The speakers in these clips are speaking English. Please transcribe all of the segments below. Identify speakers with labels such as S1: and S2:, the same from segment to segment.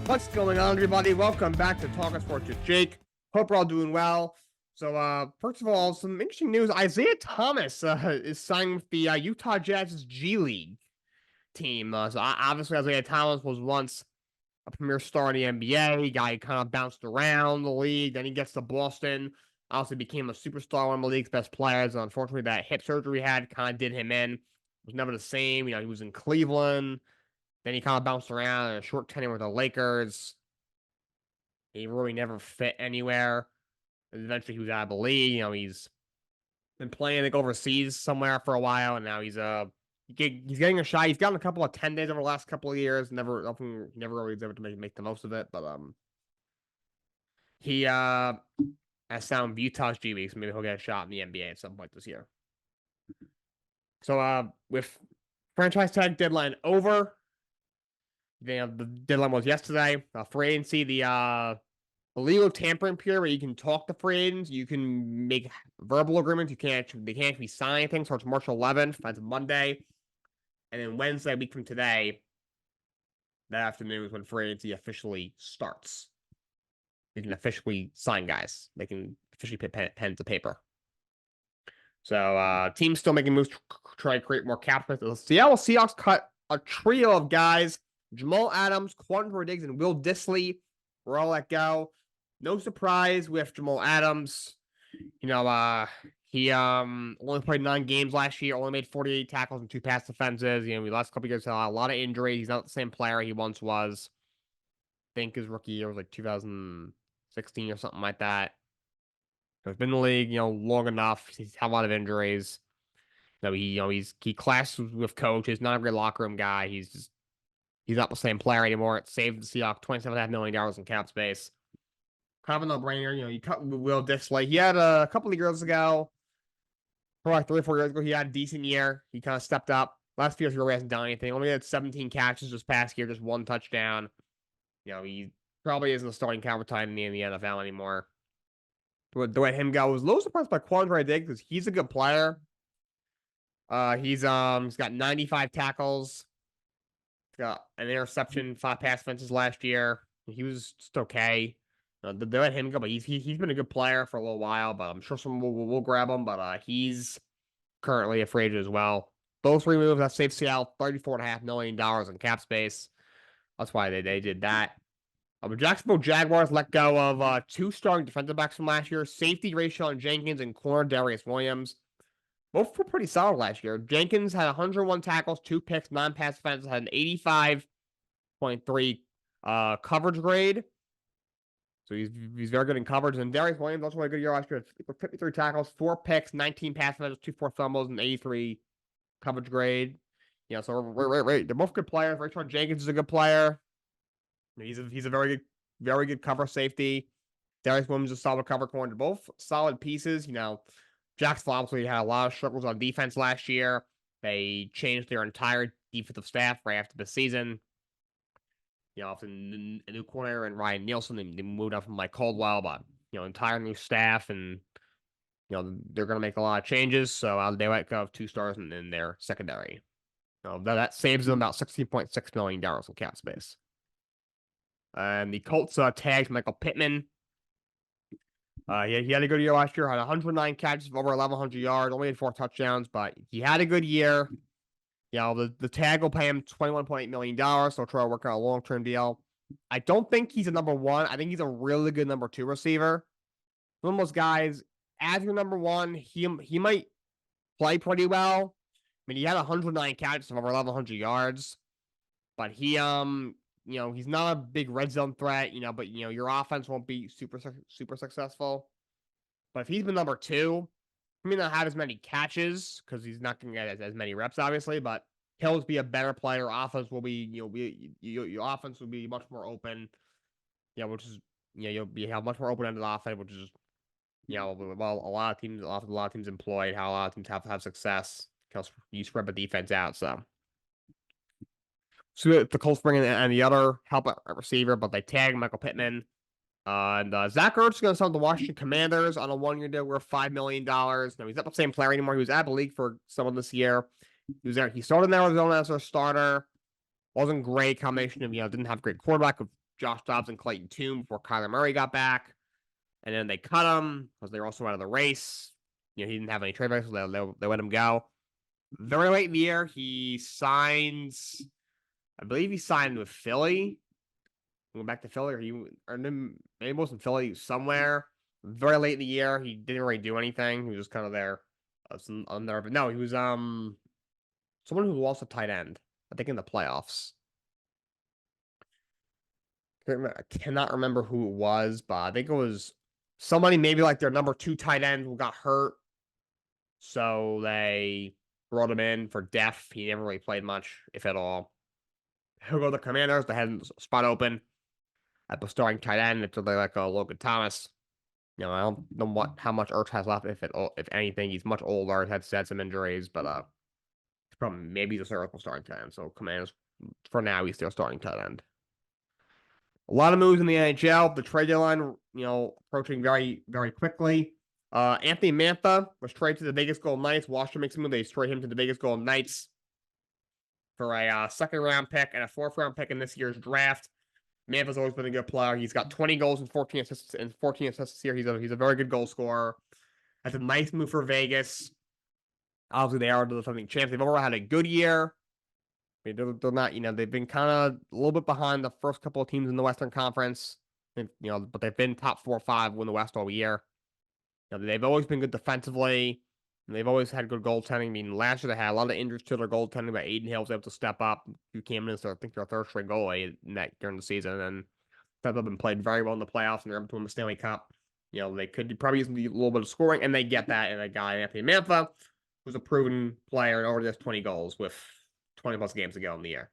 S1: What's going on, everybody? Welcome back to Talkin Sports with Jake. Hope we're all doing well. So, first of all, some interesting news. Isaiah Thomas is signing with the Utah Jazz's G League team. Obviously, Isaiah Thomas was once a premier star in the NBA. Guy kind of bounced around the league. Then he gets to Boston. Obviously, became a superstar, one of the league's best players. Unfortunately, that hip surgery he had kind of did him in. Was never the same. He was in Cleveland. Then he kind of bounced around in a short tenure with the Lakers. He really never fit anywhere. Eventually, he was out of the league. He's been playing overseas somewhere for a while, and now he's getting a shot. He's gotten a couple of 10 days over the last couple of years. Never really was able to make the most of it. But he has sound Utah's G League, so maybe he'll get a shot in the NBA at some point this year. So with franchise tag deadline over. The deadline was yesterday. Free agency, the legal tampering period where you can talk to free agents, you can make verbal agreements. They can't actually sign anything. So it's March 11th. That's Monday, and then Wednesday, a week from today, that afternoon is when free agency officially starts. They can officially sign guys. They can officially put pen to paper. So teams still making moves to try to create more cap space. The Seattle Seahawks cut a trio of guys. Jamal Adams, Quandre Diggs, and Will Dissly were all let go. No surprise with Jamal Adams. He only played 9 games last year, only made 48 tackles and 2 pass defenses. The last couple of years had a lot of injuries. He's not the same player he once was. I think his rookie year was like 2016 or something like that. So he's been in the league, long enough. He's had a lot of injuries. He clashes with coaches, not a great locker room guy. He's not the same player anymore. It saved the Seahawks $27.5 million in cap space. Kind of a no-brainer. You cut Will Dissly. He had a couple of years ago, probably 3 or 4 years ago, he had a decent year. He kind of stepped up. Last few years, he really hasn't done anything. Only had 17 catches this past year, just 1 touchdown. He probably isn't a starting caliber tight end in the NFL anymore. But the way him go, I was a little surprised by Quandre Diggs because he's a good player. He's got 95 tackles. Got an interception, 5 pass defenses last year. He was just okay. They let him go, but he's been a good player for a little while. But I'm sure someone will grab him. But he's currently a free agent as well. Those 3 moves that saved Seattle $34.5 million in cap space. That's why they did that. The Jacksonville Jaguars let go of 2 starting defensive backs from last year: safety Rayshon Jenkins and corner Darius Williams. Both were pretty solid last year. Jenkins had 101 tackles, 2 picks, 9 pass defenses, had an 85.3 coverage grade. So he's very good in coverage. And Darius Williams also had a good year last year. 53 tackles, 4 picks, 19 pass defenses, 2 forced fumbles, and 83 coverage grade. So they're both good players. Rayshon Jenkins is a good player. He's a very good cover safety. Darius Williams is a solid cover corner. They're both solid pieces. Jacksonville obviously had a lot of struggles on defense last year. They changed their entire defensive staff right after the season. A new coordinator and Ryan Nielsen, they moved up from Mike Caldwell, but entire new staff, and they're going to make a lot of changes. So they let go of 2 stars in their secondary. That saves them about $16.6 million in cap space. And the Colts tagged Michael Pittman. He had a good year last year. Had 109 catches for over 1,100 yards. Only had 4 touchdowns, but he had a good year. The tag will pay him $21.8 million. So he'll try to work out a long-term deal. I don't think he's a number 1. I think he's a really good number 2 receiver. One of those guys, as your number 1, he might play pretty well. He had 109 catches of over 1,100 yards, but he's not a big red zone threat, but your offense won't be super successful. But if he's been number 2, he may not have as many catches because he's not going to get as many reps, obviously, but he'll just be a better player. Offense will be, your offense will be much more open. Which is, you'll have much more open-ended offense, which is, well, a lot of teams employed, how a lot of teams have success because you spread the defense out. So the Colts bring in and the other help at receiver, but they tag Michael Pittman. And Zach Ertz is going to sign with the Washington Commanders on a 1-year deal worth $5 million. Now, he's not the same player anymore. He was out of the league for some of this year. He was there. He started in Arizona as a starter. Wasn't great combination of, didn't have great quarterback Josh Dobbs and Clayton Tune before Kyler Murray got back. And then they cut him because they were also out of the race. He didn't have any trade value, so they let him go. Very late in the year, he signs. I believe he signed with Philly. Went back to Philly, or maybe it wasn't Philly, somewhere. Very late in the year, he didn't really do anything. He was just kind of there. But no, he was someone who lost a tight end. I think in the playoffs. I cannot remember who it was, but I think it was somebody, maybe like their number 2 tight end who got hurt. So they brought him in for depth. He never really played much, if at all. He'll go to the Commanders. They had a spot open at the starting tight end until they let go Logan Thomas. I don't know how much Ertz has left, if anything. He's much older. He's had some injuries, but he's probably maybe the circle starting tight end. So Commanders, for now, he's still starting tight end. A lot of moves in the NHL. The trade deadline, approaching very, very quickly. Anthony Mantha was traded to the Vegas Golden Knights. Washington makes a move. They trade him to the Vegas Golden Knights for a second-round pick and a fourth-round pick in this year's draft. Mantha's always been a good player. He's got 20 goals and 14 assists this year. He's a very good goal scorer. That's a nice move for Vegas. Obviously, they are the defending champs. They've overall had a good year. They're not, they've been kind of a little bit behind the first couple of teams in the Western Conference. But they've been top 4 or 5 in the West all year. They've always been good defensively. And they've always had good goaltending. I mean, last year they had a lot of injuries to their goaltending, but Aiden Hill was able to step up. You came in as, I think, their third string goalie during the season, and stepped up and played very well in the playoffs, and they're able to win the Stanley Cup. They could probably use a little bit of scoring, and they get that in a guy, Anthony Mantha, who's a proven player and already has 20 goals with 20-plus games to go in the year.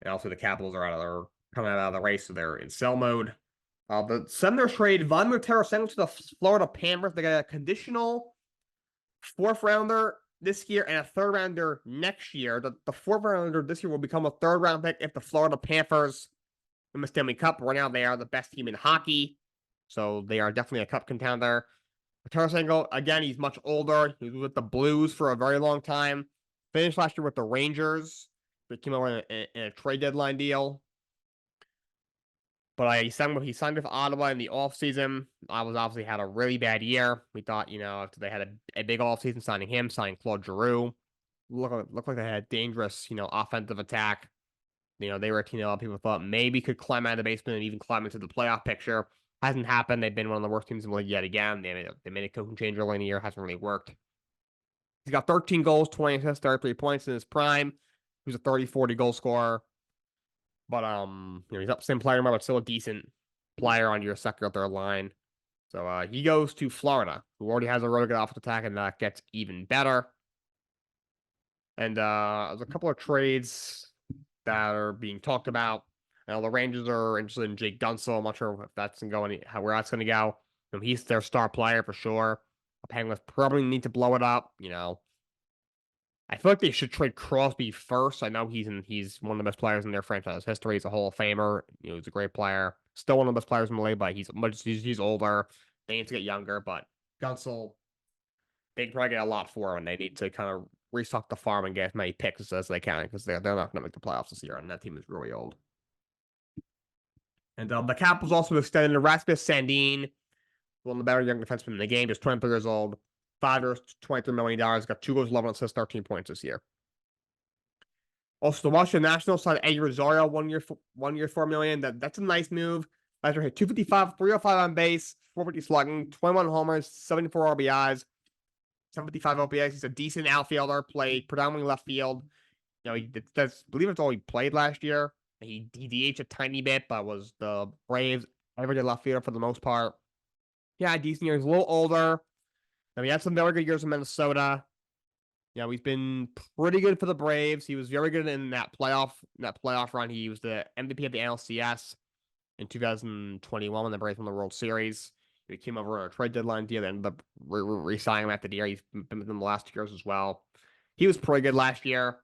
S1: And also the Capitals are coming out of the race, so they're in sell mode. The Senators trade Vladimir Tarasenko to the Florida Panthers. They got a conditional 4th rounder this year and a 3rd rounder next year. The 4th rounder this year will become a 3rd round pick if the Florida Panthers win the Stanley Cup. Right now, they are the best team in hockey, so they are definitely a cup contender. Tarasenko, again, he's much older. He was with the Blues for a very long time. Finished last year with the Rangers. They came over in a trade deadline deal. But he signed with Ottawa in the offseason. Ottawa's obviously had a really bad year. We thought, after they had a big offseason signing Claude Giroux, looked like they had a dangerous, offensive attack. They were a team that a lot of people thought maybe could climb out of the basement and even climb into the playoff picture. Hasn't happened. They've been one of the worst teams in the league yet again. They made a coaching change early in the year. Hasn't really worked. He's got 13 goals, 20 assists, 33 points in his prime. He's a 30-40 goal scorer. But he's not the same player, but still a decent player on your second or third line. So he goes to Florida, who already has a really good offensive attack, and that gets even better. And there's a couple of trades that are being talked about. The Rangers are interested in Jake Gunsel. I'm not sure if that's going to go where that's going to go. He's their star player for sure. The Penguins probably need to blow it up. I feel like they should trade Crosby first. I know he's one of the best players in their franchise history. He's a Hall of Famer. He's a great player. Still one of the best players in the league, but he's older. They need to get younger, but Gunsel, they can probably get a lot for him, and they need to kind of restock the farm and get as many picks as they can, because they're not going to make the playoffs this year, and that team is really old. And the Capitals also extended Rasmus Sandin, one of the better young defensemen in the game, just 23 years old. 5 years, $23 million. Got 2 goals, 11 assists, 13 points this year. Also, the Washington Nationals signed Eddie Rosario, 1 year, $4 million. That's a nice move. Last year hit 255, 305 on base, 450 slugging, 21 homers, 74 RBIs, 755 OPS. He's a decent outfielder. Played predominantly left field. I believe it's all he played last year. He DH'd a tiny bit, but was the Braves everyday left fielder for the most part. Yeah, decent year. He's a little older. He had some very good years in Minnesota. He's been pretty good for the Braves. He was very good in that playoff run. He was the MVP of the NLCS in 2021 when the Braves won the World Series. He came over on a trade deadline deal. They ended up re-signing him after the year. He's been with them the last 2 years as well. He was pretty good last year.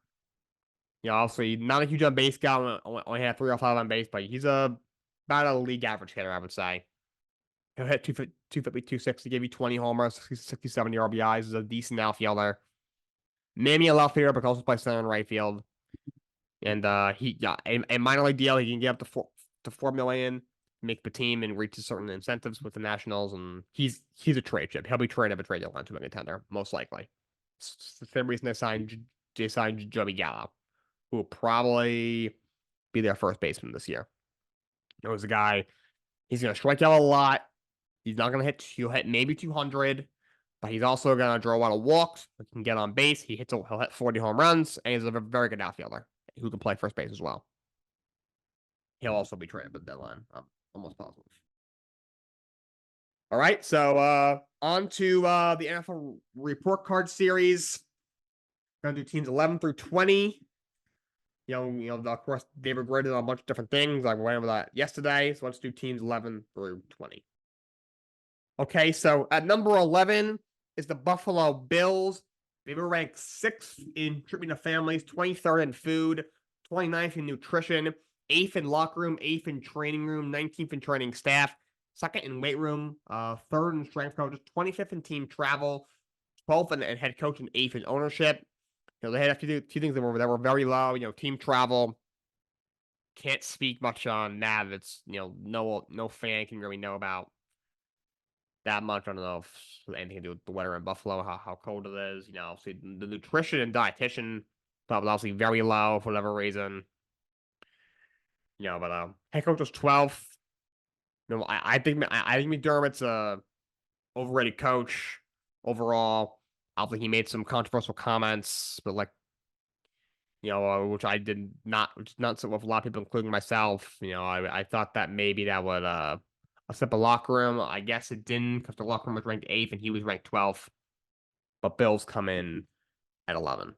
S1: Obviously not a huge on base guy. Only had 305 on base, but he's about a league average hitter, I would say. He'll hit 250, 260, give you 20 homers, 60, 70 RBIs. He's a decent outfielder. Maybe a left fielder, but also play center and right field. And he yeah, a minor league deal, he can get up to 4 million, make the team and reach certain incentives with the Nationals, and he's a trade chip. He'll be traded at a trade deadline to a contender, most likely. It's the same reason they signed Joey Gallo, who will probably be their first baseman this year. There was a guy, he's gonna strike out a lot. He's not gonna he'll hit maybe 200, but he's also gonna draw a lot of walks. He can get on base. He'll hit 40 home runs, and he's a very good outfielder who can play first base as well. He'll also be traded at the deadline. I'm almost positive. All right, so on to the NFL report card series. Gonna do teams 11 through 20. Of course, they were graded on a bunch of different things. I went over that yesterday. So let's do teams 11 through 20. Okay, so at number 11 is the Buffalo Bills. They were ranked 6th in treatment of families, 23rd in food, 29th in nutrition, 8th in locker room, 8th in training room, 19th in training staff, 2nd in weight room, 3rd in strength coaches, 25th in team travel, 12th in head coach, and 8th in ownership. They had a few things that were very low. Team travel. Can't speak much on that. It's no fan can really know about that much. I don't know if anything to do with the weather in Buffalo, how cold it is. See the nutrition and dietitian but was obviously very low for whatever reason. But head coach was 12th. I think McDermott's a overrated coach overall. Obviously, he made some controversial comments, but which I did not, which is not so with a lot of people, including myself. I thought that maybe that would upset the locker room. I guess it didn't because the locker room was ranked 8th and he was ranked 12th. But Bills come in at 11.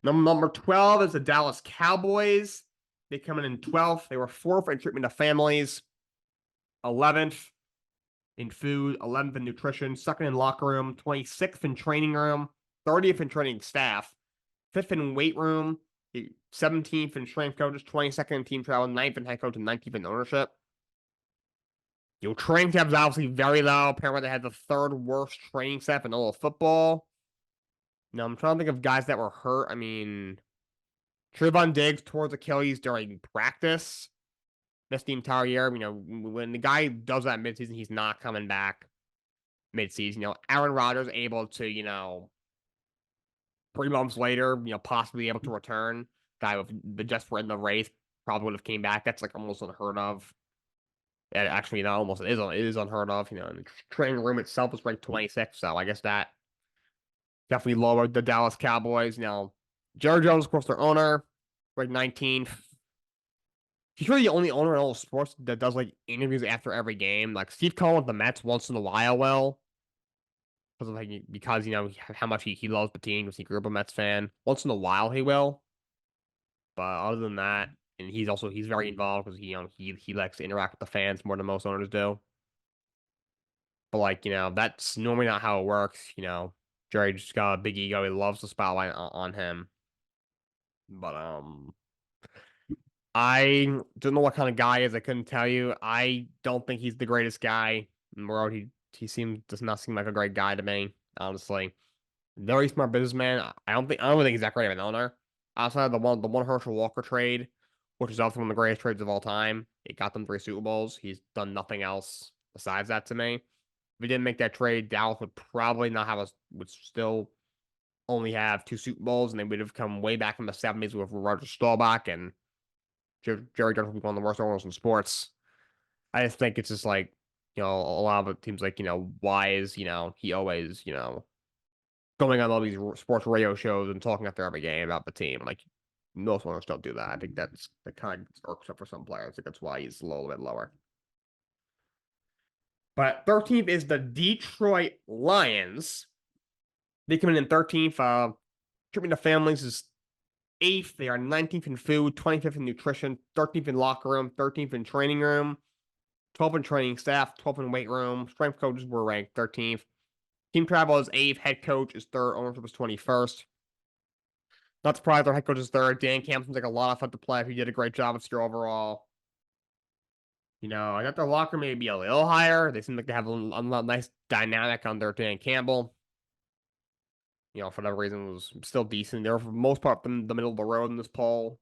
S1: Number 12 is the Dallas Cowboys. They come in 12th. They were 4th in treatment of families, 11th in food, 11th in nutrition, 2nd in locker room, 26th in training room, 30th in training staff, 5th in weight room, 17th in strength coaches, 22nd in team travel, 9th in head coach, and 19th in ownership. Training staff is obviously very low. Apparently, they had the 3rd worst training staff in all of football. Now, I'm trying to think of guys that were hurt. I mean, Trevon Diggs tore his Achilles during practice. Missed the entire year. When the guy does that midseason, he's not coming back midseason. Aaron Rodgers able to, 3 months later, possibly able to return. Guy with just in the race probably would have came back. That's like almost unheard of. And actually, not almost. It is unheard of. And the training room itself was ranked 26, so I guess that definitely lowered the Dallas Cowboys. Jerry Jones, of course, their owner, ranked 19th. He's really the only owner in all sports that does interviews after every game. Like Steve Cohen with the Mets once in a while will. Because how much he loves the team because he grew up a Mets fan. Once in a while he will. But other than that, and he's very involved because he likes to interact with the fans more than most owners do. But that's normally not how it works. Jerry just got a big ego. He loves the spotlight on him. But I don't know what kind of guy he is. I couldn't tell you. I don't think he's the greatest guy in the world. He does not seem like a great guy to me, honestly. Very smart businessman. I don't think he's that great of an owner. Outside of the one Herschel Walker trade, which is also one of the greatest trades of all time. It got them 3 Super Bowls. He's done nothing else besides that to me. If he didn't make that trade, Dallas would probably not have would still only have 2 Super Bowls, and they would have come way back in the 70s with Roger Staubach and Jerry Jones would be one of the worst owners in sports. I just think it's just a lot of it seems why is, he always, going on all these sports radio shows and talking after every game about the team. Most owners don't do that. I think that kind of irks up for some players. I think that's why he's a little bit lower. But 13th is the Detroit Lions. They come in 13th. Treatment of families is 8th. They are 19th in food, 25th in nutrition, 13th in locker room, 13th in training room, 12th in training staff, 12th in weight room. Strength coaches were ranked 13th. Team travel is 8th. Head coach is 3rd. Ownership is 21st. Not surprised their head coach is 3rd. Dan Campbell seems like a lot of fun to play. He did a great job this year overall. I got their locker maybe a little higher. They seem like they have a nice dynamic under Dan Campbell. For whatever reason, was still decent. They were for the most part the middle of the road in this poll.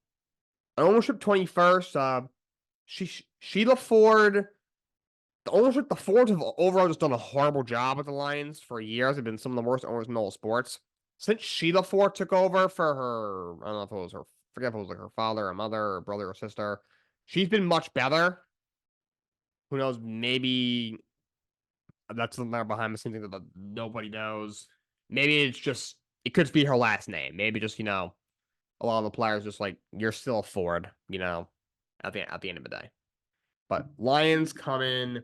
S1: Ownership 21st. Sheila Ford. The ownership, the Fords have overall just done a horrible job with the Lions for years. They've been some of the worst owners in all sports. Since Sheila Ford took over for her, I don't know if it was her, forget if it was like her father or mother or brother or sister. She's been much better. Who knows? Maybe that's something behind the scenes thing that nobody knows. Maybe it's just, it could be her last name. Maybe just, a lot of the players just like, you're still a Ford, at the end of the day. But Lions come in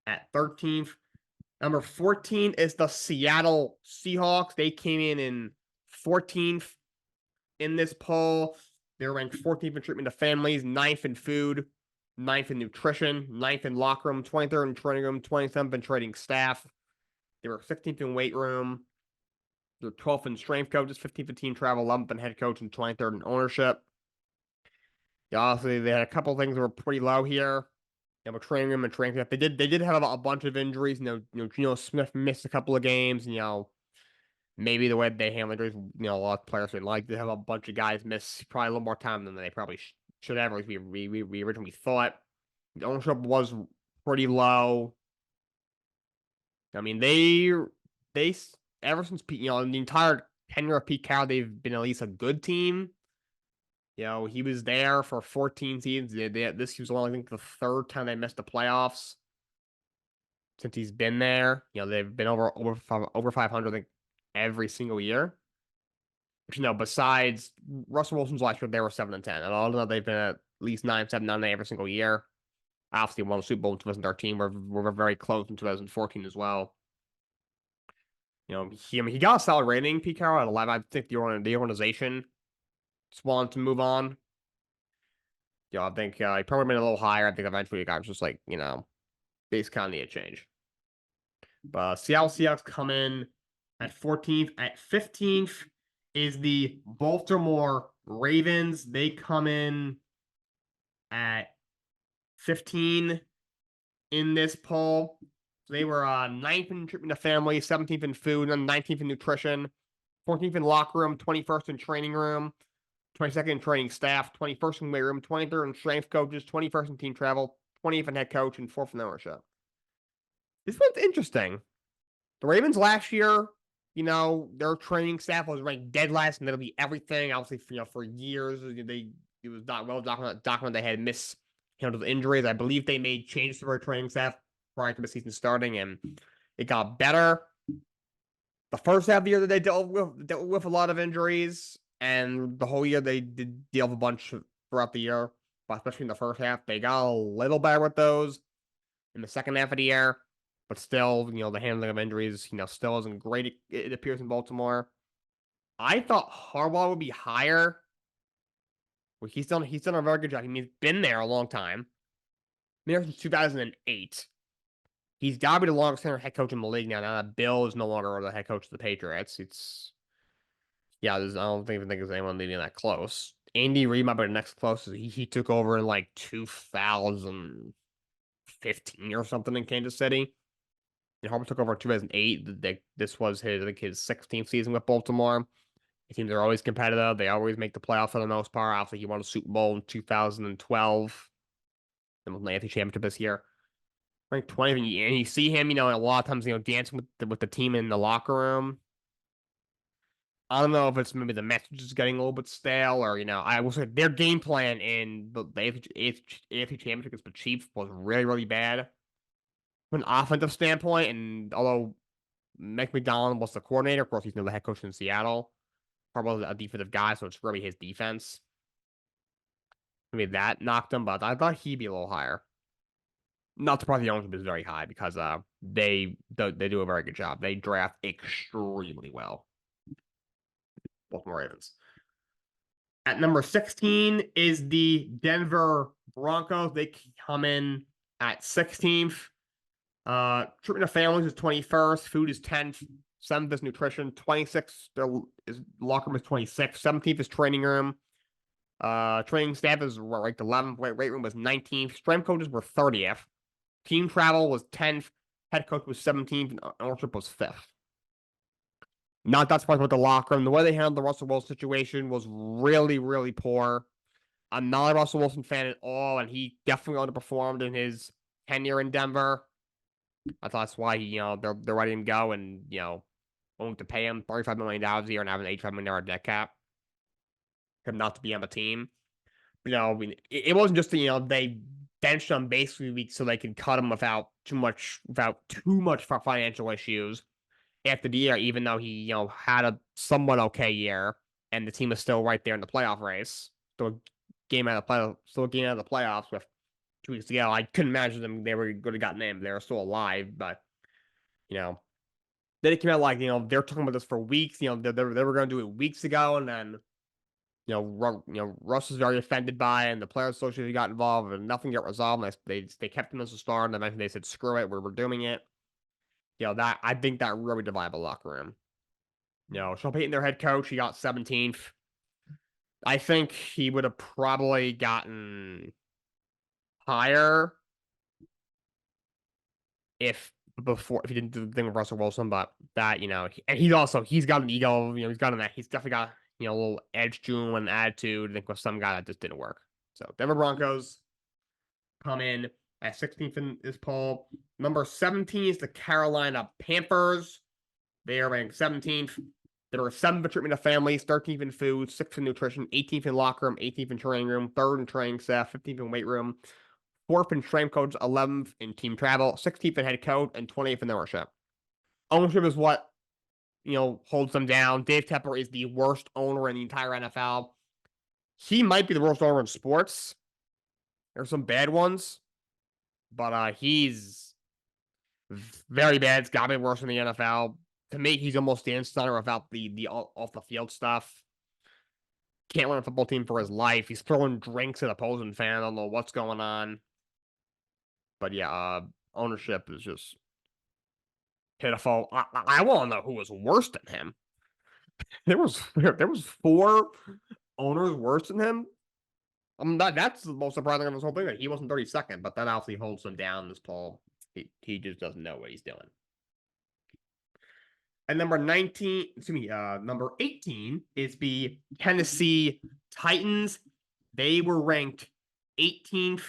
S1: at 13th. Number 14 is the Seattle Seahawks. They came in 14th in this poll. They're ranked 14th in treatment of families, 9th in food, 9th in nutrition, 9th in locker room, 23rd in training room, 27th in trading staff. They were 16th in weight room. They're 12th in strength coaches, 15th in team travel, 11th in head coach, and 23rd in ownership. Yeah, honestly, they had a couple things that were pretty low here. But training room and training camp, they did have a bunch of injuries. Geno Smith missed a couple of games. Maybe the way they handle injuries, a lot of players would like to have a bunch of guys miss probably a little more time than they probably should have, or at least we originally thought. The ownership was pretty low. I mean, they ever since Pete, the entire tenure of Pete Carroll, they've been at least a good team. He was there for 14 seasons. This was only, I think, the third time they missed the playoffs since he's been there. They've been over 500, I think, every single year. Which, besides Russell Wilson's last year, they were 7-10. And although they've been at least 9-7, 9 every single year. Obviously, won the Super Bowl in 2013. We're very close in 2014 as well. He got a solid rating, Pete Carroll, at 11. I think the organization just wanted to move on. I think he probably made a little higher. I think eventually the guy was just like, base kind of need a change. But Seattle Seahawks come in at 14th. At 15th is the Baltimore Ravens. They come in at 15 in this poll. So they were 9th in treatment of family, 17th in food, and 19th in nutrition, 14th in locker room, 21st in training room, 22nd in training staff, 21st in weight room, 23rd in strength coaches, 21st in team travel, 20th in head coach, and 4th in ownership. This one's interesting. The Ravens last year, their training staff was ranked dead last in literally everything. Obviously, for years, it was not well documented they had mishandled injuries. I believe they made changes to their training staff prior to the season starting, and it got better. The first half of the year that they dealt with a lot of injuries, and the whole year they did deal with a bunch throughout the year, but especially in the first half, they got a little better with those. In the second half of the year, but still, the handling of injuries, still isn't great. It appears in Baltimore. I thought Harbaugh would be higher. Well, he's done a very good job. He's been there a long time. There since 2008. He's got to be the longest tenured head coach in the league now. Now that Bill is no longer the head coach of the Patriots. I don't think there's anyone leading that close. Andy Reid might be the next closest. He took over in like 2015 or something in Kansas City. And Harbaugh took over in 2008. This was his 16th season with Baltimore. The teams are always competitive. They always make the playoffs for the most part. Obviously, he won a Super Bowl in 2012. And won the AFC Championship this year. Like 20, and you see him, a lot of times, dancing with the team in the locker room. I don't know if it's maybe the message is getting a little bit stale, or I will say their game plan in the AFC Championship against the Chiefs was really, really bad from an offensive standpoint. And although Mike McDonald was the coordinator, of course he's the head coach in Seattle. Probably a defensive guy, so it's really his defense. Maybe that knocked him, but I thought he'd be a little higher. Not surprised the ownership is very high because they do a very good job. They draft extremely well. Baltimore Ravens. At number 16 is the Denver Broncos. They come in at 16th. Treatment of families is 21st. Food is 10th. 7th is nutrition. 26th is locker room is 26th. 17th is training room. Training staff is ranked 11th. Weight room was 19th. Strength coaches were 30th. Team travel was 10th. Head coach was 17th. And ownership was 5th. Not that surprised with the locker room. The way they handled the Russell Wilson situation was really, really poor. I'm not a Russell Wilson fan at all, and he definitely underperformed in his tenure in Denver. I thought that's why they're letting him go and willing to pay him $35 million a year and have an $85 million debt cap for him not to be on the team. I mean, it wasn't just they benched him basically so they could cut him without too much financial issues after the year, even though he had a somewhat okay year and the team is still right there in the playoff race. Still a game out of the playoffs with 2 weeks to go. I couldn't imagine them they were going to got named. They were still alive, but you know then it came out like they're talking about this for weeks. They were going to do it weeks ago, and then Russ was very offended by it, and the Players Association got involved, and nothing got resolved. And they kept him as a star, and then they said, "Screw it, we're doing it." That I think that really divided the locker room. Sean Payton, their head coach, he got 17th. I think he would have probably gotten higher if he didn't do the thing with Russell Wilson, but that and he's got an ego. He's definitely got a little edge to him and attitude. I think with some guy that just didn't work. So Denver Broncos come in at 16th in this poll. Number 17 is the Carolina Panthers. They are ranked 17th. There were 7th in treatment of families, 13th in food, 6th in nutrition, 18th in locker room, 18th in training room, 3rd in training staff, 15th in weight room, 4th in strength coach, 11th in team travel, 16th in head coach, and 20th in ownership. Ownership is what holds them down. Dave Tepper is the worst owner in the entire NFL. He might be the worst owner in sports. There's some bad ones, but he's very bad. It's got to be worse in the NFL. To me, he's almost the insider without the off the field stuff. Can't run a football team for his life. He's throwing drinks at opposing fans. I don't know what's going on. But yeah, ownership is just pitiful. I want to know who was worse than him. There was 4 owners worse than him. That's the most surprising of this whole thing that he wasn't 32nd, but that obviously holds him down this poll. He just doesn't know what he's doing. And number 18 is the Tennessee Titans. They were ranked 18th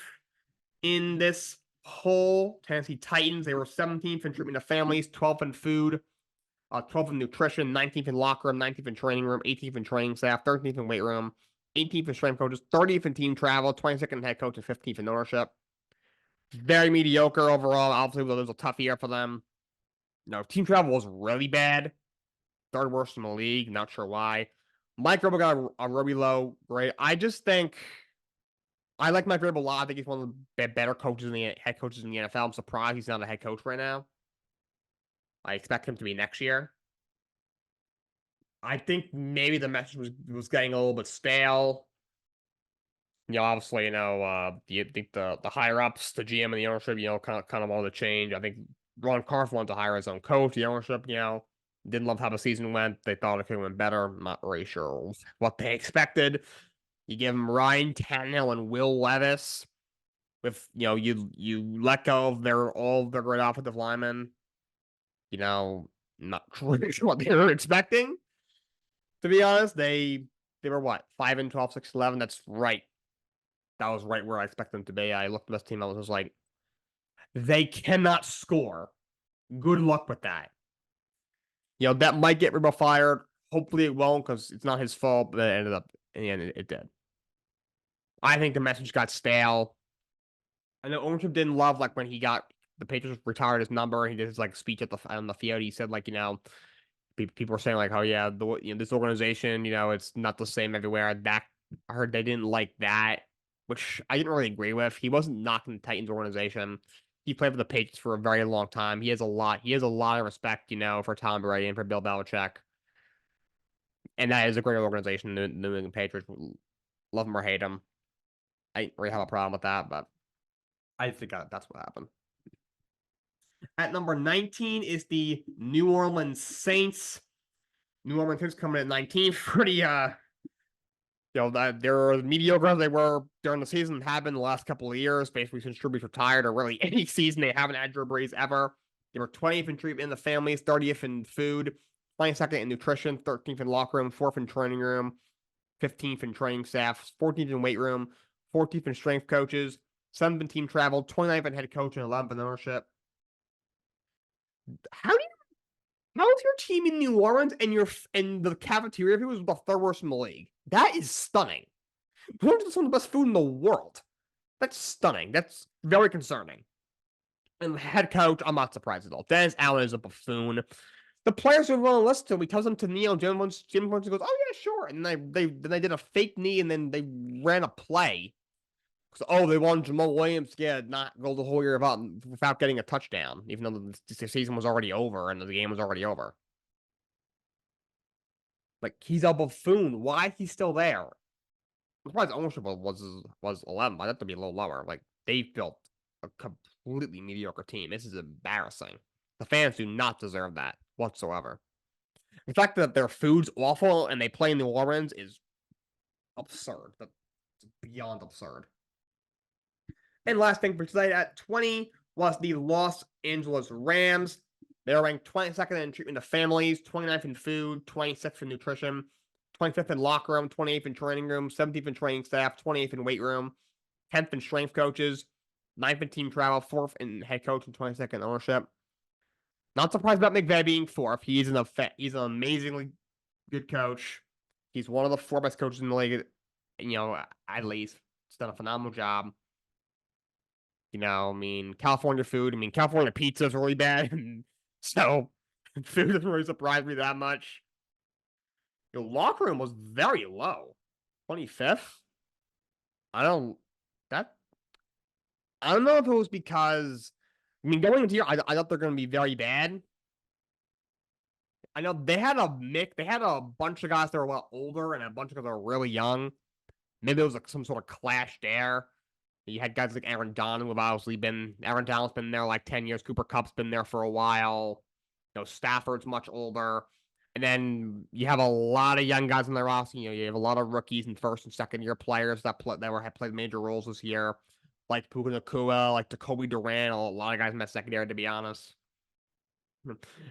S1: in this poll. Tennessee Titans, they were 17th in treatment of families, 12th in food, 12th in nutrition, 19th in locker room, 19th in training room, 18th in training staff, 13th in weight room, 18th in strength coaches, 30th in team travel, 22nd in head coach, and 15th in ownership. Very mediocre overall. Obviously, it was a tough year for them. Team travel was really bad. 3rd worst in the league. Not sure why. Mike Vrabel got a really low grade. I just think I like Mike Vrabel a lot. I think he's one of the better head coaches in the NFL. I'm surprised he's not a head coach right now. I expect him to be next year. I think maybe the message was getting a little bit stale. Obviously, you think the higher ups, the GM and the ownership, kind of wanted to change. I think Ron Carson wanted to hire his own coach. The ownership, didn't love how the season went. They thought it could have went better. I'm not really sure what they expected. You give them Ryan Tannehill and Will Levis. With you let go of all their great offensive linemen. Not really sure what they were expecting. To be honest, they were what 5-12, 6-11. That's right. That was right where I expect them to be. I looked at this team. I was just like, they cannot score. Good luck with that. That might get Vrabel fired. Hopefully it won't because it's not his fault, but it ended up in the end it did. I think the message got stale. I know ownership didn't love like when the Patriots retired his number. He did his speech on the field. He said people were saying oh yeah, this organization, it's not the same everywhere. That I heard they didn't like that, which I didn't really agree with. He wasn't knocking the Titans organization. He played for the Patriots for a very long time. He has a lot of respect, for Tom Brady and for Bill Belichick. And that is a great organization, the New England Patriots. Love him or hate him. I didn't really have a problem with that, but I think that's what happened. At number 19 is the New Orleans Saints. New Orleans Saints coming at 19th. Pretty, they're mediocre as they were during the season, have been the last couple of years, basically since Drew Brees retired, or really any season they haven't had Drew Brees ever. They were 20th in treatment in the families, 30th in food, 22nd in nutrition, 13th in locker room, 4th in training room, 15th in training staff, 14th in weight room, 14th in strength coaches, 7th in team travel, 29th in head coach, and 11th in ownership. How do you How is your team in New Orleans and the cafeteria food was the third worst in the league? That is stunning. New Orleans is some of the best food in the world. That's stunning. That's very concerning. And the head coach, I'm not surprised at all. Dennis Allen is a buffoon. The players are willing to listen to him. He tells them to kneel. Jim once goes, "Oh yeah, sure." And they did a fake knee, and then they ran a play. So, they wanted Jamal Williams to not go the whole year without getting a touchdown, even though the season was already over and the game was already over. Like, he's a buffoon. Why he's still there? I'm surprised ownership was 11. I thought to be a little lower. Like, they built a completely mediocre team. This is embarrassing. The fans do not deserve that whatsoever. The fact that their food's awful and they play in New Orleans is absurd. That's beyond absurd. And last thing for today at 20 was the Los Angeles Rams. They are ranked 22nd in treatment of families, 29th in food, 26th in nutrition, 25th in locker room, 28th in training room, 17th in training staff, 28th in weight room, 10th in strength coaches, 9th in team travel, 4th in head coach, and 22nd in ownership. Not surprised about McVay being 4th. He's an amazingly good coach. He's one of the 4 best coaches in the league, at least. He's done a phenomenal job. California food. California pizza is really bad. So, food doesn't really surprise me that much. Your locker room was very low. 25th? I don't know if it was because, going into here, I thought they're going to be very bad. I know they had a bunch of guys that were a lot older and a bunch of guys that were really young. Maybe it was some sort of clash there. You had guys like Aaron Donald, who've obviously Aaron Donald's been there like 10 years. Cooper Kupp's been there for a while. Stafford's much older. And then you have a lot of young guys on their roster. You have a lot of rookies and first and second year players that have played major roles this year, like Puka Nacua, like Jacoby Durant. A lot of guys in that secondary, to be honest.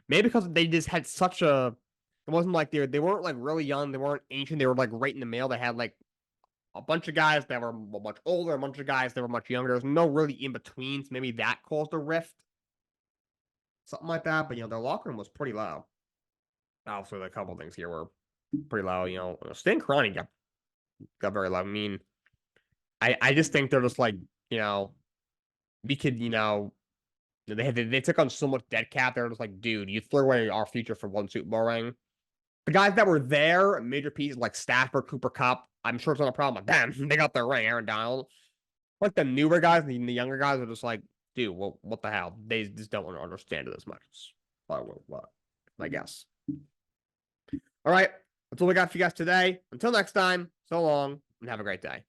S1: Maybe because they just had such a. It wasn't like they weren't like really young. They weren't ancient. They were like right in the middle. They had like a bunch of guys that were much older, a bunch of guys that were much younger. There's no really in betweens. Maybe that caused a rift, something like that. But their locker room was pretty low. Obviously, a couple things here were pretty low. Stan Kroenke got very low. I just think they're just like we could they took on so much dead cap. They're just like, dude, you threw away our future for one Super Bowl ring. The guys that were there, major pieces like Stafford, Cooper Kupp, I'm sure it's not a problem with them. They got their ring. Aaron Donald. Like the newer guys, the younger guys are just like, dude, what the hell? They just don't want to understand it as much. What? I guess. All right. That's all we got for you guys today. Until next time, so long and have a great day.